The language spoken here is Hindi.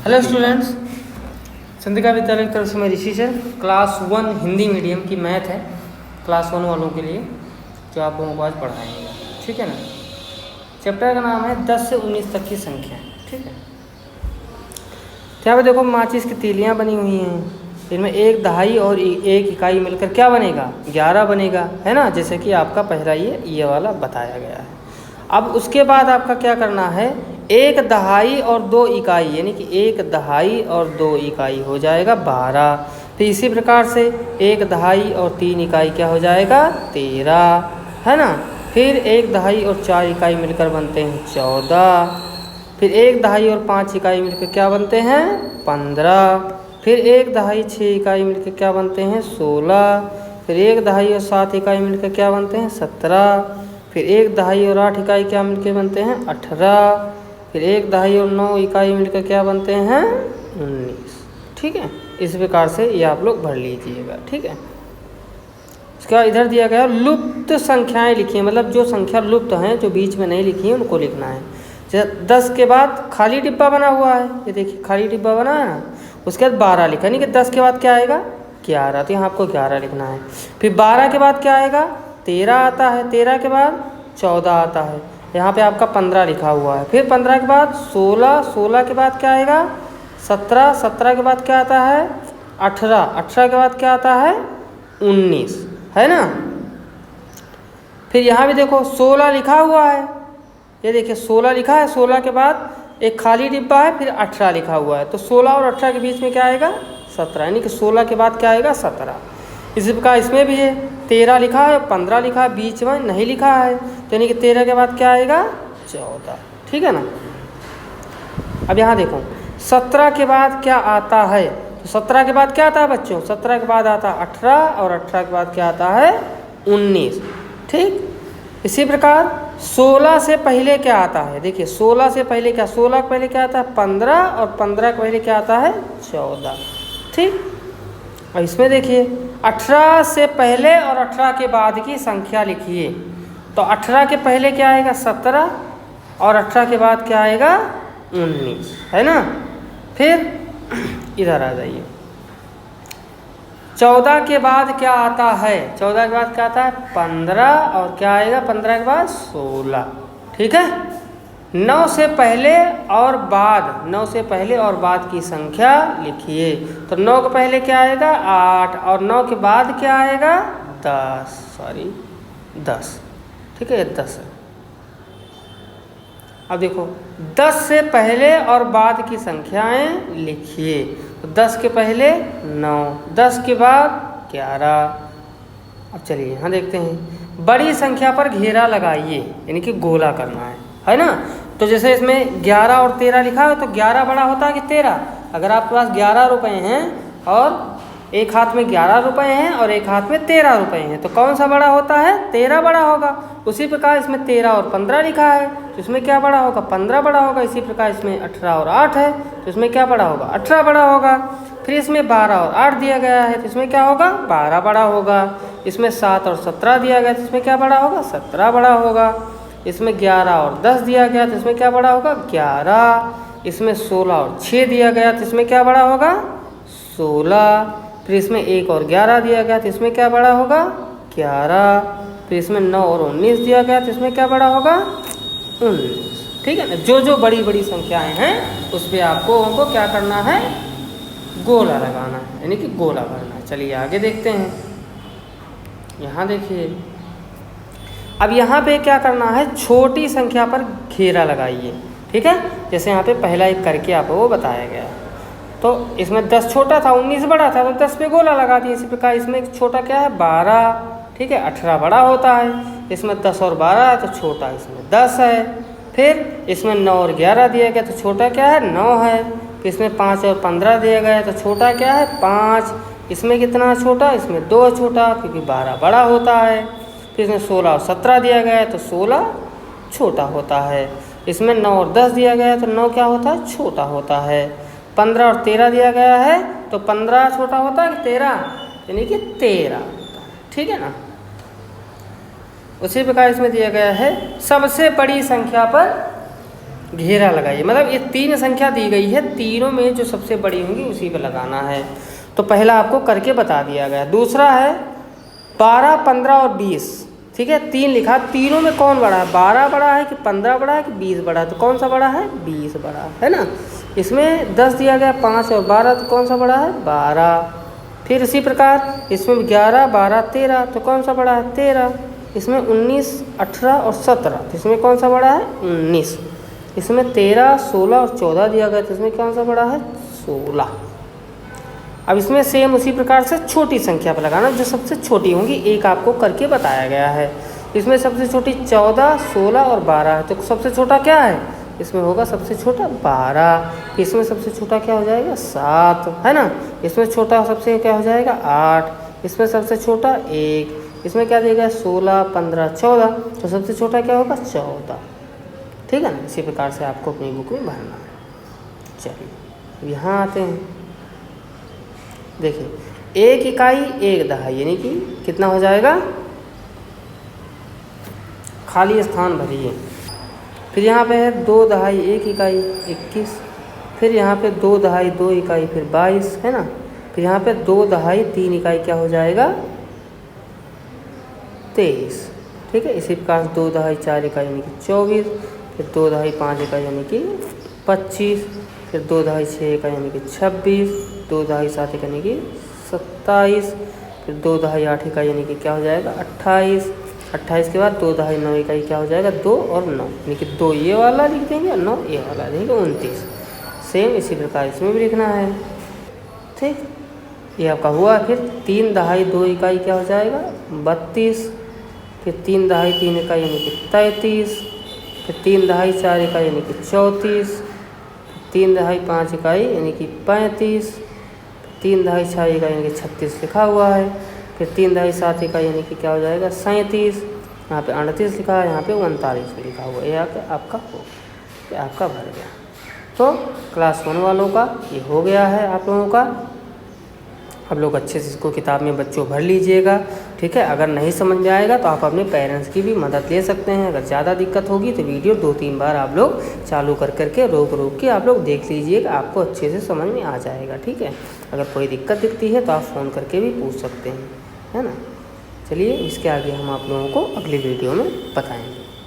हेलो स्टूडेंट्स, चंद्रिका विद्यालय की तरफ से मैं ऋषि सर क्लास 1 हिंदी मीडियम की मैथ है क्लास 1 वालों के लिए जो आप लोगों को आज पढ़ाएंगे। ठीक है ना। चैप्टर का नाम है 10 से 19 तक की संख्या। ठीक है। यहाँ पे देखो माचिस की तीलियाँ बनी हुई हैं। इनमें एक दहाई और एक इकाई मिलकर क्या बनेगा? 11 बनेगा, है ना। जैसे कि आपका पहला ये वाला बताया गया है। अब उसके बाद आपका क्या करना है, एक दहाई और 2 इकाई, यानी कि एक दहाई और 2 इकाई हो जाएगा 12। फिर इसी प्रकार से एक दहाई और 3 इकाई क्या हो जाएगा? 13, है ना। फिर एक दहाई और 4 इकाई मिलकर बनते हैं 14। फिर एक दहाई और 5 इकाई मिलकर क्या बनते हैं? 15। फिर एक दहाई 6 इकाई मिलकर क्या बनते हैं? 16। फिर एक दहाई और 7 इकाई मिलकर क्या बनते हैं? 17। फिर एक दहाई और 8 इकाई क्या मिलकर बनते हैं? 18। फिर एक दहाई और 9 इकाई मिलकर क्या बनते हैं? 19। ठीक है। इस प्रकार से ये आप लोग भर लीजिएगा। ठीक है। इसके बाद इधर दिया गया लुप्त संख्याएं लिखिए, मतलब जो संख्या लुप्त हैं, जो बीच में नहीं लिखी है उनको लिखना है। जैसे 10 के बाद खाली डिब्बा बना हुआ है, ये देखिए खाली डिब्बा बना है ना। उसके बाद 12 लिखा, यानी कि 10 के बाद क्या आएगा? 11, तो यहाँ आपको 11 लिखना है। फिर 12 के बाद क्या आएगा? 13 आता है। 13 के बाद 14 आता है। यहाँ पे आपका 15 लिखा हुआ है। फिर 15 के बाद 16, 16 के बाद क्या आएगा? 17, 17 के बाद क्या आता है? 18, 18 के बाद क्या आता है? 19, है ना। फिर यहाँ भी देखो 16 लिखा हुआ है, ये देखिए 16 लिखा है। 16 के बाद एक खाली डिब्बा है, फिर 18 लिखा हुआ है। तो 16 और 18 के बीच में क्या आएगा? 17, यानी कि 16 के बाद क्या आएगा? 17। इसी प्रकार इसमें भी है, 13 लिखा है, 15 लिखा है, बीच में नहीं लिखा है, तो यानी कि 13 के बाद क्या आएगा? 14। ठीक है ना। अब यहाँ देखो 17 के बाद क्या आता है, तो 17 के बाद क्या आता है बच्चों? 17 के बाद आता है 18, और 18 के बाद क्या आता है? 19। ठीक। इसी प्रकार 16 से पहले क्या आता है? देखिए 16 से पहले क्या, 16 के पहले क्या आता है? 15, और 15 के पहले क्या आता है? 14। ठीक। और इसमें देखिए 18 से पहले और 18 के बाद की संख्या लिखिए। तो 18 के पहले क्या आएगा? 17, और 18 के बाद क्या आएगा? 19, है ना। फिर इधर आ जाइए, 14 के बाद क्या आता है? 14 के बाद क्या आता है? 15, और क्या आएगा 15 के बाद? 16। ठीक है। 9 से पहले और बाद, 9 से पहले और बाद की संख्या लिखिए। तो 9 के पहले क्या आएगा? 8, और 9 के बाद क्या आएगा? 10। ठीक है, 10 है। अब देखो 10 से पहले और बाद की संख्याएं लिखिए। तो 10 के पहले 9, 10 के बाद 11। अब चलिए यहाँ देखते हैं, बड़ी संख्या पर घेरा लगाइए, यानी कि गोला करना है ना। तो जैसे इसमें 11 और 13 लिखा है, तो 11 बड़ा होता है कि 13? अगर आपके पास 11 रुपए हैं और एक हाथ में 11 रुपए हैं और एक हाथ में 13 रुपए हैं, तो कौन सा बड़ा होता है? 13 बड़ा होगा। उसी प्रकार इसमें 13 और 15 लिखा है, तो इसमें क्या बड़ा होगा? 15 बड़ा होगा। इसी प्रकार इसमें 18 और 8 है, तो इसमें क्या बड़ा होगा? 18 बड़ा होगा। फिर इसमें 12 और 8 दिया गया है, तो इसमें क्या होगा? 12 बड़ा होगा। इसमें 7 और 17 दिया गया, तो इसमें क्या बड़ा होगा? 17 बड़ा होगा। इसमें 11 और 10 दिया गया, तो इसमें क्या बड़ा होगा? 11। इसमें 16 और 6 दिया गया, तो इसमें क्या बड़ा होगा? 16। फिर इसमें 1 और 11 दिया गया, तो इसमें क्या बड़ा होगा? 11। फिर इसमें 9 और 19 दिया गया, तो इसमें क्या बड़ा होगा? 19। ठीक है ना। जो जो बड़ी बड़ी संख्याएं हैं उस पर आपको उनको क्या करना है? गोला लगाना है, यानी कि गोला भरना है। चलिए आगे देखते हैं। यहाँ देखिए, अब यहाँ पे क्या करना है? छोटी संख्या पर घेरा लगाइए। ठीक है। जैसे यहाँ पे पहला एक करके आपको वो बताया गया है। तो इसमें 10 छोटा था, 19 बड़ा था, तो 10 पे गोला लगा दिए। इसी प्रकार इसमें एक छोटा क्या है? 12। ठीक है। 18 बड़ा होता है। इसमें 10 और 12 है, तो छोटा इसमें 10 है। फिर इसमें 9 और 11 दिया गया, तो छोटा क्या है? 9 है। फिर इसमें 5 और 15 दिया गया है, तो छोटा क्या है? 5। इसमें कितना छोटा? इसमें 2 छोटा, क्योंकि 12 बड़ा होता है। फिर इसमें 16 और 17 दिया गया है, तो 16 छोटा होता है। इसमें 9 और 10 दिया गया है, तो 9 क्या होता है? छोटा होता है। 15 और 13 दिया गया है, तो 15 छोटा होता है कि 13? यानी कि 13 होता है। ठीक है ना। उसी प्रकार इसमें दिया गया है सबसे बड़ी संख्या पर घेरा लगाइए, मतलब ये 3 संख्या दी गई है, तीनों में जो सबसे बड़ी होंगी उसी पे लगाना है। तो पहला आपको करके बता दिया गया। दूसरा है 12, 15 और 20, ठीक है, 3 लिखा, तीनों में कौन बड़ा है, 12 बड़ा है कि 15 बड़ा है कि 20 बड़ा है, तो कौन सा बड़ा है, 20 बड़ा है ना। इसमें 10 दिया गया, 5 और 12, तो कौन सा बड़ा है, 12। फिर इसी प्रकार इसमें 11, 12, 13, तो कौन सा बड़ा है, 13। इसमें 19, 18 और 17, तो इसमें कौन सा बड़ा है, 19। इसमें 13, 16 और 14 दिया गया, तो इसमें कौन सा बड़ा है, 16। अब इसमें सेम उसी प्रकार से छोटी संख्या पर लगाना, जो सबसे छोटी होंगी, एक आपको करके बताया गया है। इसमें सबसे छोटी 14, 16 और 12 है, तो सबसे छोटा क्या है, इसमें होगा सबसे छोटा 12। इसमें सबसे छोटा क्या हो जाएगा, 7, है ना। इसमें छोटा सबसे क्या हो जाएगा, 8। इसमें सबसे छोटा 1। इसमें क्या देगा, 16, 15, 14, तो सबसे छोटा क्या होगा, 14। ठीक है ना। इसी प्रकार से आपको अपनी बुक में भरना है। चलिए यहाँ आते हैं, देखिए 1 इकाई 1 दहाई, यानी कि कितना हो जाएगा, खाली स्थान भरिए। फिर यहाँ पे है 2 दहाई 1 इकाई 21। फिर यहाँ पे 2 दहाई 2 इकाई फिर 22, है ना। फिर यहाँ पे 2 दहाई 3 इकाई क्या हो जाएगा, 23। ठीक है। इसी प्रकार 2 दहाई 4 इकाई यानी कि 24। फिर 2 दहाई 5 इकाई यानी कि 25। फिर 2 दहाई 6 इकाई यानी कि 26। 2 दहाई 7 इकाई यानी कि 27। फिर 2 दहाई 8 इकाई यानी कि क्या हो जाएगा, 28। 28 के बाद 2 दहाई 9 इकाई क्या हो जाएगा, 2 और 9, यानी कि 2 ये वाला लिख देंगे और 9 ये वाला, यानी कि 29। सेम इसी प्रकार इसमें भी लिखना है। ठीक, ये आपका हुआ। फिर 3 दहाई 2 इकाई क्या हो जाएगा, 32। फिर 3 दहाई 3 इकाई यानी कि 33। फिर 3 दहाई 4 इकाई यानी कि 34। 3 दहाई 5 इकाई यानी कि 35। 3 दहाई 6 इकाई यानी कि 36 लिखा हुआ है। फिर 3 दहाई 7 इकाई यानी कि क्या हो जाएगा, 37। यहाँ पे 38 लिखा है, यहाँ पे 39 लिखा हुआ है। ये आपका भर गया। तो क्लास 1 वालों का ये हो गया है आप लोगों का। आप लोग अच्छे से इसको किताब में बच्चों भर लीजिएगा। ठीक है। अगर नहीं समझ में आएगा तो आप अपने पेरेंट्स की भी मदद ले सकते हैं। अगर ज़्यादा दिक्कत होगी तो वीडियो 2-3 बार आप लोग चालू करके रोक के आप लोग देख लीजिएगा, आपको अच्छे से समझ में आ जाएगा। ठीक है। अगर कोई दिक्कत दिखती है तो आप फ़ोन करके भी पूछ सकते हैं, है ना। चलिए इसके आगे हम आप लोगों को अगली वीडियो में बताएंगे।